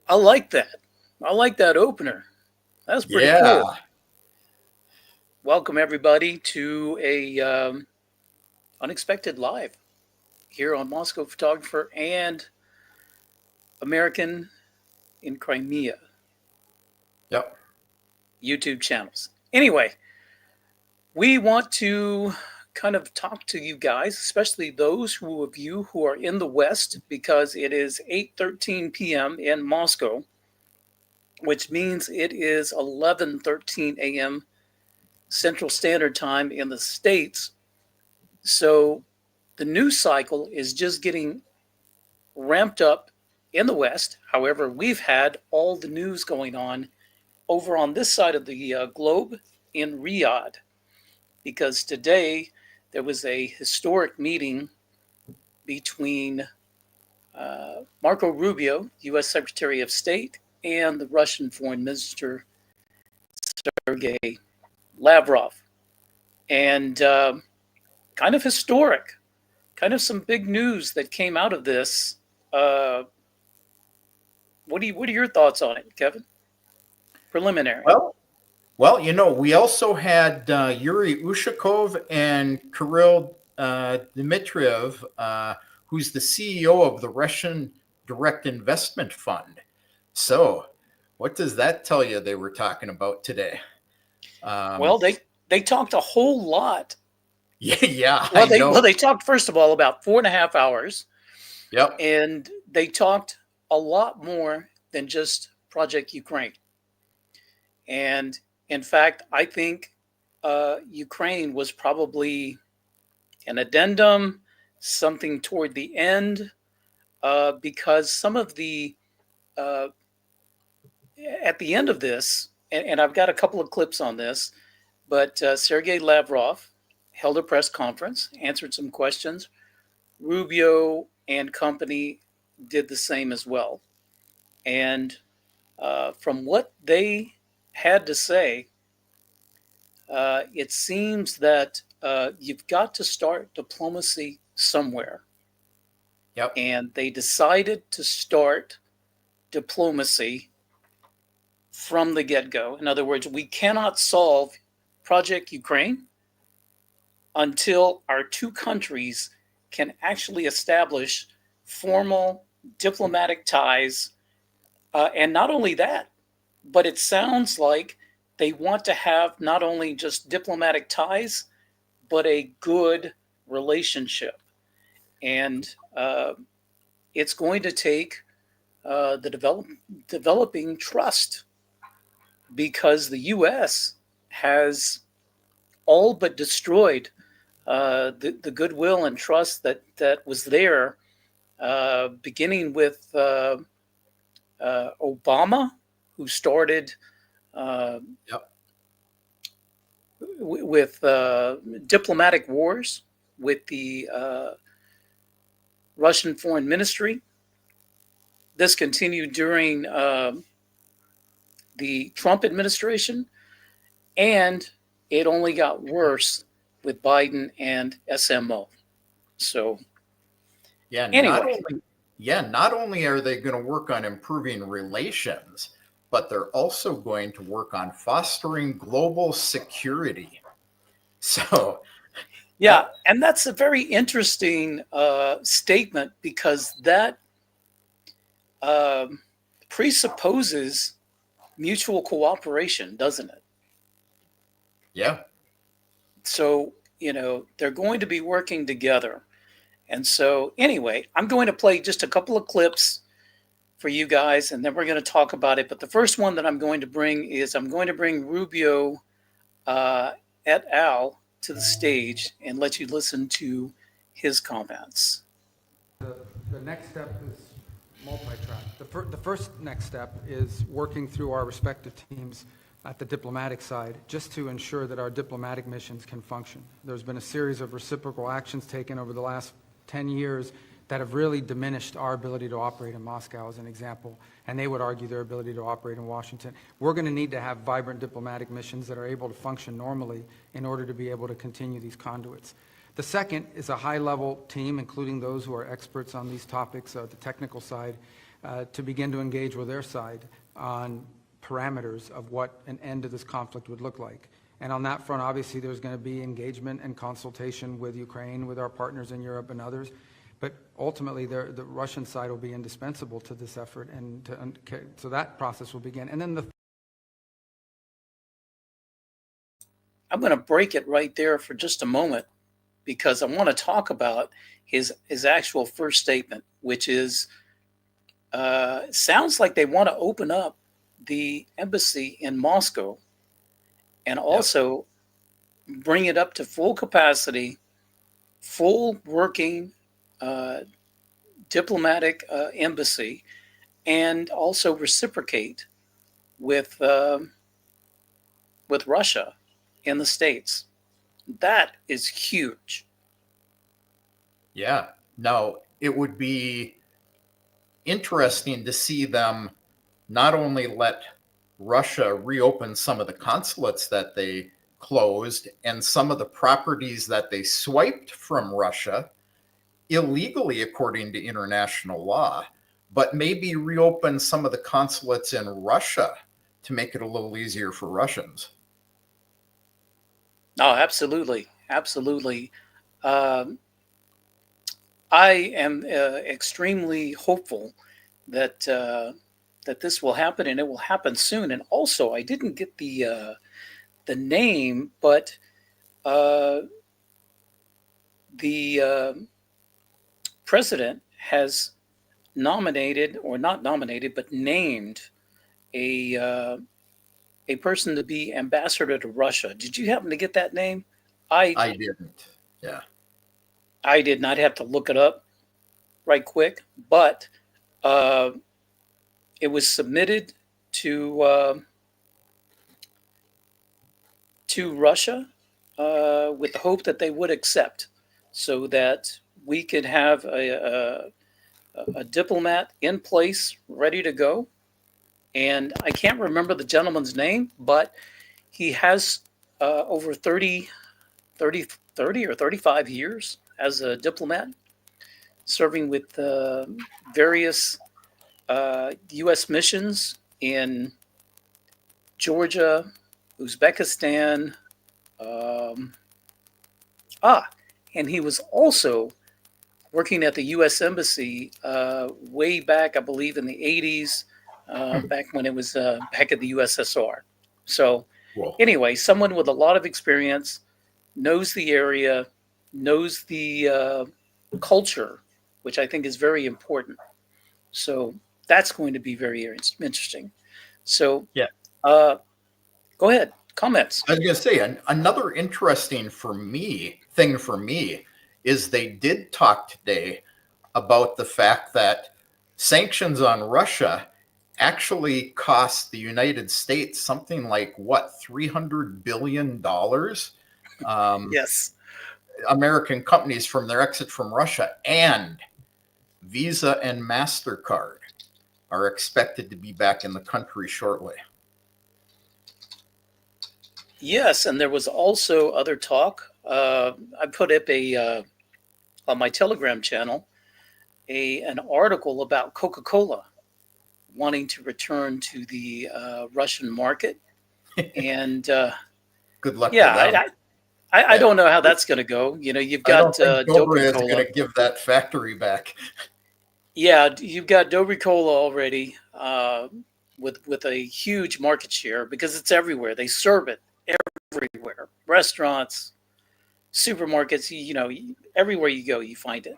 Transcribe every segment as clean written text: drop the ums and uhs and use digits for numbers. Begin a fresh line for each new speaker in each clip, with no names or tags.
I like that. I like that opener. That's pretty
Yeah.
cool. Welcome everybody to a unexpected live here on Moscow Photographer and American in Crimea
Yep.
YouTube channels. Anyway, we want to kind of talk to you guys, especially those of you who are in the West, because it is 8:13 p.m. in Moscow, which means it is 11:13 a.m. Central Standard Time in the States. So the news cycle is just getting ramped up in the West. However, we've had all the news going on over on this side of the globe in Riyadh, because today there was a historic meeting between Marco Rubio, U.S. Secretary of State, and the Russian Foreign Minister Sergey Lavrov. And kind of historic, kind of some big news that came out of this. Uh, what are your thoughts on it, Kevin? Preliminary.
Well, we also had Yuri Ushakov and Kirill Dmitriev, who's the CEO of the Russian Direct Investment Fund. So, what does that tell you they were talking about today? Um,
Well, they talked a whole lot.
yeah,
Well,
I
they
know.
talked first of all about 4.5 hours,
Yep.
and they talked a lot more than just Project Ukraine. And in fact, I think Ukraine was probably an addendum, something toward the end, because some of the uh, at the end of this, and I've got a couple of clips on this, but Sergey Lavrov held a press conference, answered some questions. Rubio and company did the same as well. And from what they had to say, it seems that you've got to start diplomacy somewhere.
Yep.
And they decided to start diplomacy from the get go. In other words, we cannot solve Project Ukraine until our two countries can actually establish formal diplomatic ties. And not only that, but it sounds like they want to have not only just diplomatic ties, but a good relationship. And it's going to take developing trust, because the U.S. has all but destroyed the goodwill and trust that was there, beginning with Obama, who started uh,
Yep.
with diplomatic wars with the Russian foreign ministry. This continued during the Trump administration, and it only got worse with Biden and SMO. So
Yeah.
anyway,
Not only are they going to work on improving relations, but they're also going to work on fostering global security. So
yeah,
that
and that's a very interesting statement, because that um, presupposes mutual cooperation, doesn't it?
yeah.
So, they're going to be working together. And so, anyway, I'm going to play just a couple of clips for you guys, and then we're going to talk about it. But the first one that I'm going to bring is I'm going to bring Rubio uh, et al. To the stage and let you listen to his comments.
The next step is multi-track. The first next step is working through our respective teams at the diplomatic side, just to ensure that our diplomatic missions can function. There's been a series of reciprocal actions taken over the last 10 years that have really diminished our ability to operate in Moscow, as an example, and they would argue their ability to operate in Washington. We're going to need to have vibrant diplomatic missions that are able to function normally in order to be able to continue these conduits. The second is a high-level team, including those who are experts on these topics, the technical side, to begin to engage with their side on parameters of what an end to this conflict would look like. And on that front, obviously, there's going to be engagement and consultation with Ukraine, with our partners in Europe and others. But ultimately, the Russian side will be indispensable to this effort, and so that process will begin. And then
I'm going to break it right there for just a moment, because I want to talk about his actual first statement, which is, sounds like they want to open up the embassy in Moscow and also bring it up to full capacity, full working diplomatic embassy, and also reciprocate with Russia in the States. That is huge.
Yeah. Now, it would be interesting to see them not only let Russia reopen some of the consulates that they closed and some of the properties that they swiped from Russia illegally according to international law, but maybe reopen some of the consulates in Russia to make it a little easier for Russians.
Oh, absolutely. Absolutely. I am extremely hopeful that that this will happen, and it will happen soon. And also, I didn't get the name, but the president has nominated, or not nominated, but named a person to be ambassador to Russia. Did you happen to get that name?
I didn't. Yeah.
I did not, have to look it up right quick, but it was submitted to Russia with the hope that they would accept, so that we could have a diplomat in place ready to go. And I can't remember the gentleman's name, but he has over 30 or 35 years as a diplomat, serving with various U.S. missions in Georgia, Uzbekistan. And he was also working at the U.S. Embassy way back, I believe, in the 80s, back when it was back at the USSR. So anyway, someone with a lot of experience, knows the area, knows the culture, which I think is very important. So that's going to be very interesting. So
yeah,
go ahead. Comments.
I was going to say, another interesting thing for me is they did talk today about the fact that sanctions on Russia actually cost the United States something like, what, $300 billion?
Yes.
American companies from their exit from Russia, and Visa and MasterCard are expected to be back in the country shortly.
Yes, and there was also other talk. I put up on my Telegram channel an article about Coca-Cola wanting to return to the Russian market, and
good luck.
Yeah,
with them.
I don't know how that's going to go. You know, you've got
Dobra is going to give that factory back.
Yeah, you've got Dobry Cola already with a huge market share because it's everywhere. They serve it everywhere. Restaurants, supermarkets, you know, everywhere you go, you find it.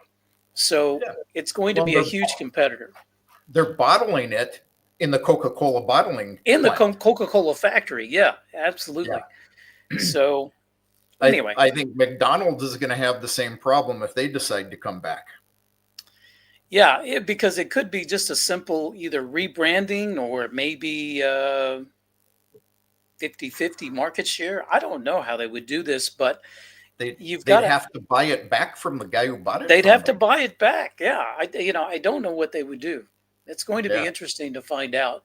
So it's going to be a huge competitor.
They're bottling it in the Coca-Cola bottling
in the Coca-Cola factory. Yeah, absolutely. Yeah. So anyway,
I think McDonald's is going to have the same problem if they decide to come back.
Yeah, because it could be just a simple either rebranding or maybe 50-50 market share. I don't know how they would do this, but
they'd have to buy it back from the guy who bought it.
They'd have to buy it back. Yeah, I don't know what they would do. It's going to be interesting to find out.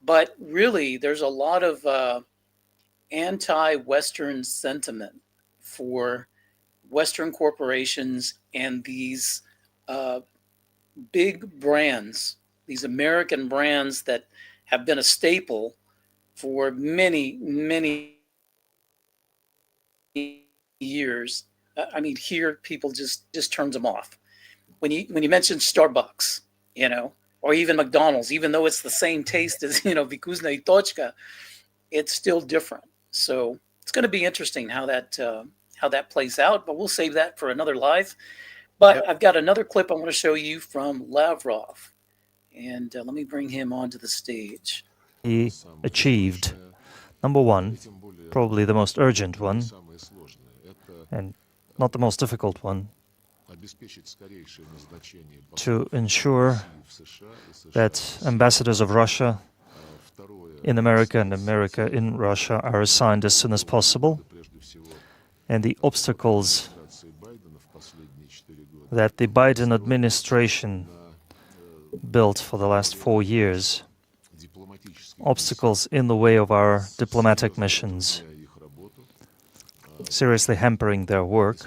But really, there's a lot of anti-Western sentiment for Western corporations and these big brands these American brands that have been a staple for many, many years. I mean, here people just turns them off. When you mention Starbucks, or even McDonald's, even though it's the same taste as Vikusna i Tochka, it's still different. So it's going to be interesting how that plays out. But we'll save that for another live. But
Yep.
I've got another clip I want to show you from Lavrov, and let me bring him onto the stage.
He achieved, number one, probably the most urgent one, and not the most difficult one, to ensure that ambassadors of Russia in America and America in Russia are assigned as soon as possible, and the obstacles that the Biden administration built for the last 4 years, obstacles in the way of our diplomatic missions, seriously hampering their work,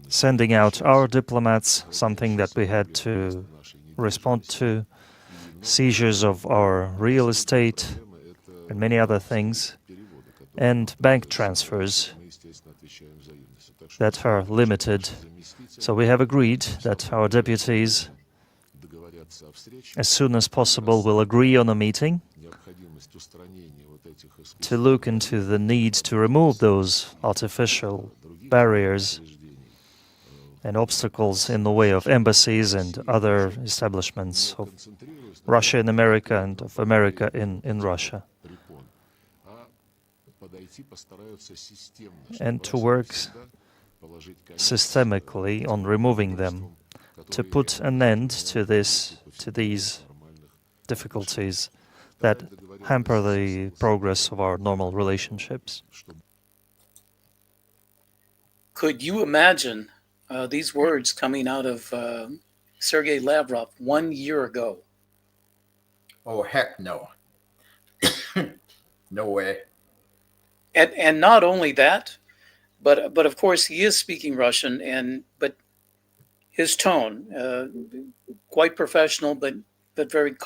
sending out our diplomats, something that we had to respond to, seizures of our real estate and many other things, and bank transfers that are limited. So we have agreed that our deputies, as soon as possible, will agree on a meeting to look into the need to remove those artificial barriers and obstacles in the way of embassies and other establishments of Russia in America and of America in Russia, and to work systemically on removing them, to put an end to these difficulties that hamper the progress of our normal relationships.
Could you imagine these words coming out of Sergey Lavrov 1 year ago?
Oh, heck no. No way.
And not only that, but of course he is speaking Russian, but his tone, quite professional, but very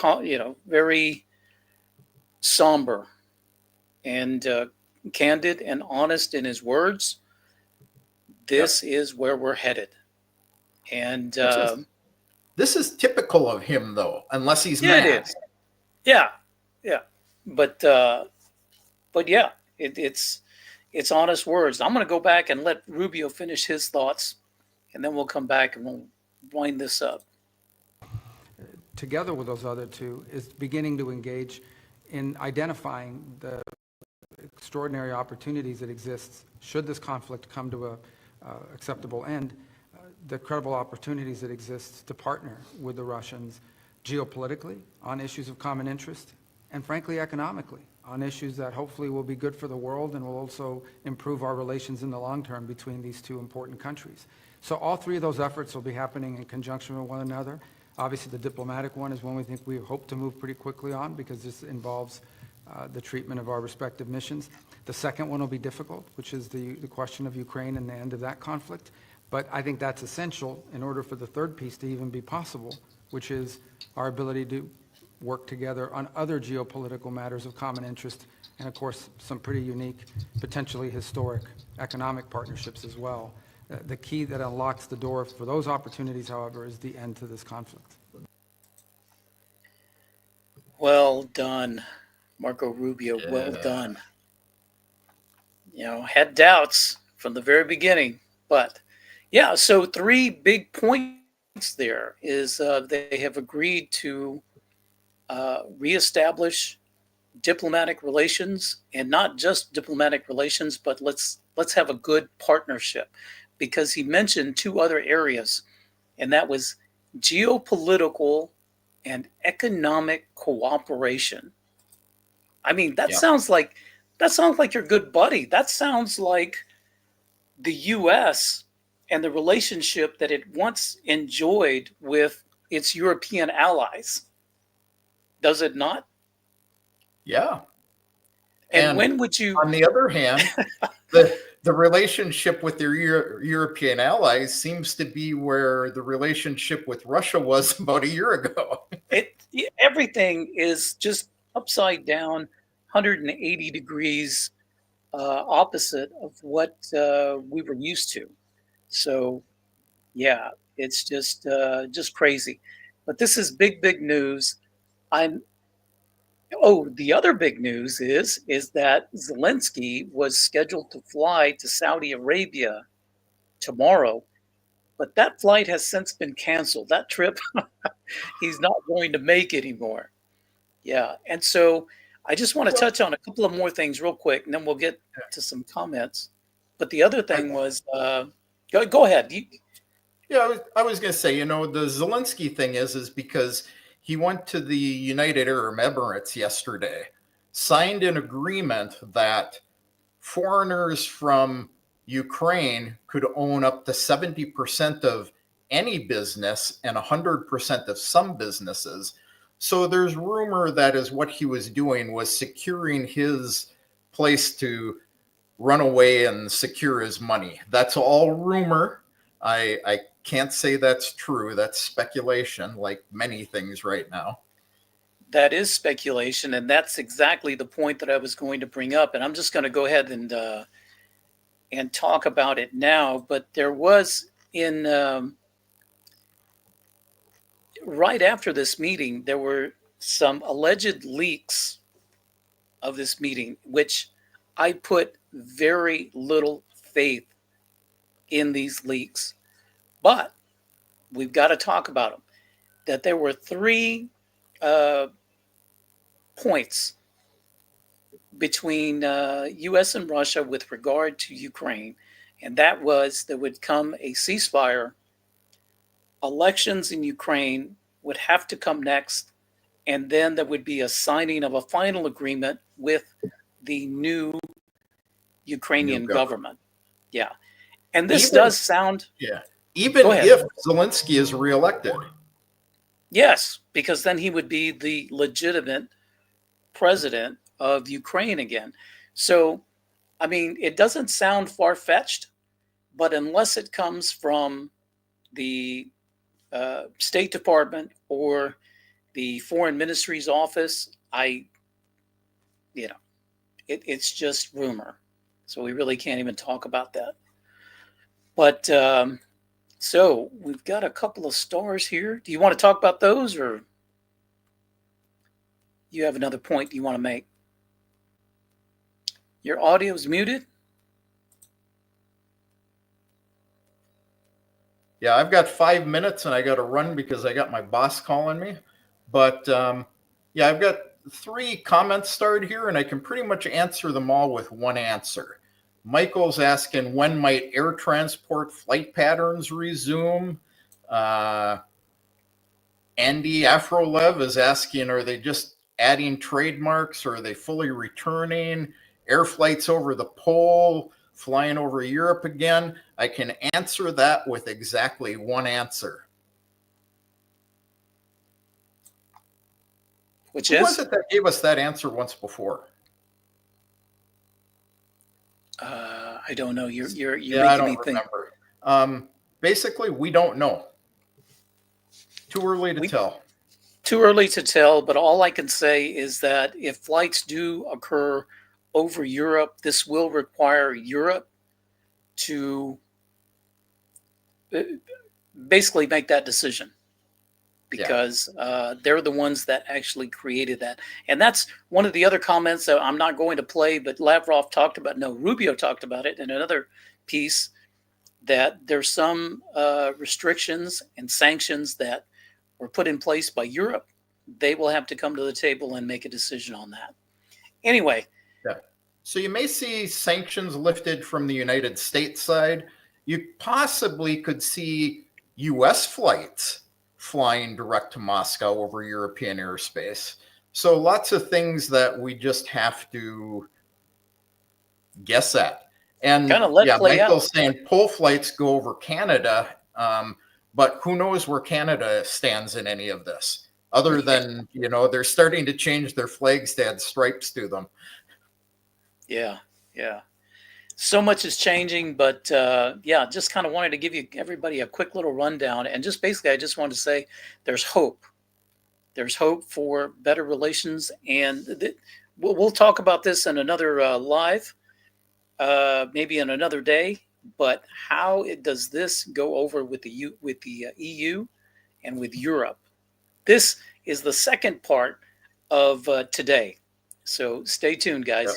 very somber and candid and honest in his words. This is where we're headed, and
This is typical of him, though, unless he's
yeah,
mad.
it is. Yeah, but yeah, it's honest words. I'm going to go back and let Rubio finish his thoughts, and then we'll come back and we'll wind this up.
Together with those other two, is beginning to engage in identifying the extraordinary opportunities that exist should this conflict come to a acceptable end, the credible opportunities that exist to partner with the Russians geopolitically on issues of common interest, and frankly economically on issues that hopefully will be good for the world and will also improve our relations in the long term between these two important countries. So all three of those efforts will be happening in conjunction with one another. Obviously the diplomatic one is one we hope to move pretty quickly on, because this involves the treatment of our respective missions. The second one will be difficult, which is the question of Ukraine and the end of that conflict. But I think that's essential in order for the third piece to even be possible, which is our ability to work together on other geopolitical matters of common interest, and of course some pretty unique, potentially historic economic partnerships as well. The key that unlocks the door for those opportunities, however, is the end to this conflict.
Well done, Marco Rubio.
Yeah.
Well done. Had doubts from the very beginning, but yeah. So 3 big points there is they have agreed to reestablish diplomatic relations, and not just diplomatic relations, but let's have a good partnership, because he mentioned 2 other areas, and that was geopolitical and economic cooperation. I mean, that sounds like your good buddy. That sounds like the U.S. and the relationship that it once enjoyed with its European allies. Does it not?
Yeah.
And when would you?
On the other hand, the the relationship with their European allies seems to be where the relationship with Russia was about a year ago.
Everything is just upside down, 180 degrees opposite of what we were used to. So yeah, it's just crazy. But this is big news. I'm Oh, the other big news is that Zelensky was scheduled to fly to Saudi Arabia tomorrow, but that flight has since been canceled. That trip, he's not going to make anymore. Yeah, and so I just want to
Well,
touch on a couple of more things real quick, and then we'll get to some comments. But the other thing was, go ahead.
yeah, I was going to say, the Zelensky thing is because he went to the United Arab Emirates yesterday, signed an agreement that foreigners from Ukraine could own up to 70% of any business and 100% of some businesses. So there's rumor that is what he was doing was securing his place to run away and secure his money. That's all rumor. I can't say that's true. That's speculation, like many things right now.
That is speculation, and that's exactly the point that I was going to bring up. And I'm just going to go ahead and talk about it now. But there was right after this meeting, there were some alleged leaks of this meeting, which I put very little faith in these leaks. But we've got to talk about them. That there were three points between U.S. and Russia with regard to Ukraine, and that was there would come a ceasefire, elections in Ukraine would have to come next, and then there would be a signing of a final agreement with the new Ukrainian government. Yeah. And this does sound...
Yeah. Even if Zelensky is reelected.
Yes, because then he would be the legitimate president of Ukraine again. So, I mean, it doesn't sound far-fetched, but unless it comes from the State Department or the Foreign Ministry's office, it's just rumor. So we really can't even talk about that. But so we've got a couple of stars here. Do you want to talk about those, or you have another point you want to make? Your audio is muted.
Yeah, I've got 5 minutes and I got to run because I got my boss calling me. But yeah, I've got 3 comments starred here and I can pretty much answer them all with one answer. Michael's asking, when might air transport flight patterns resume? Andy Afrolev is asking, are they just adding trademarks or are they fully returning? Air flights over the pole, flying over Europe again? I can answer that with exactly one answer.
Which
Who
is?
was it that gave us that answer once before?
I don't know. You're
I
making me
don't
think.
remember. Basically, we don't know. Too early to tell.
Too early to tell, but all I can say is that if flights do occur over Europe, this will require Europe to basically make that decision, because they're the ones that actually created that. And that's one of the other comments that I'm not going to play, but Lavrov talked about, Rubio talked about it in another piece, that there's some restrictions and sanctions that were put in place by Europe. They will have to come to the table and make a decision on that. Anyway.
Yeah. So you may see sanctions lifted from the United States side. You possibly could see U.S. flights flying direct to Moscow over European airspace. So lots of things that we just have to guess at. And
kind of play
Michael's
out.
saying pull flights go over Canada, but who knows where Canada stands in any of this, other than, they're starting to change their flags to add stripes to them.
Yeah. So much is changing, but yeah, just kind of wanted to give you everybody a quick little rundown, and just basically, I just wanted to say there's hope. There's hope for better relations, and we'll talk about this in another live, maybe in another day. But how does this go over with the EU and with Europe? This is the second part of today. So stay tuned, guys.
Yep.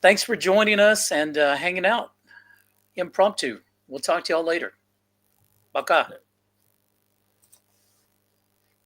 Thanks for joining us and hanging out. Impromptu. We'll talk to y'all later. Baka.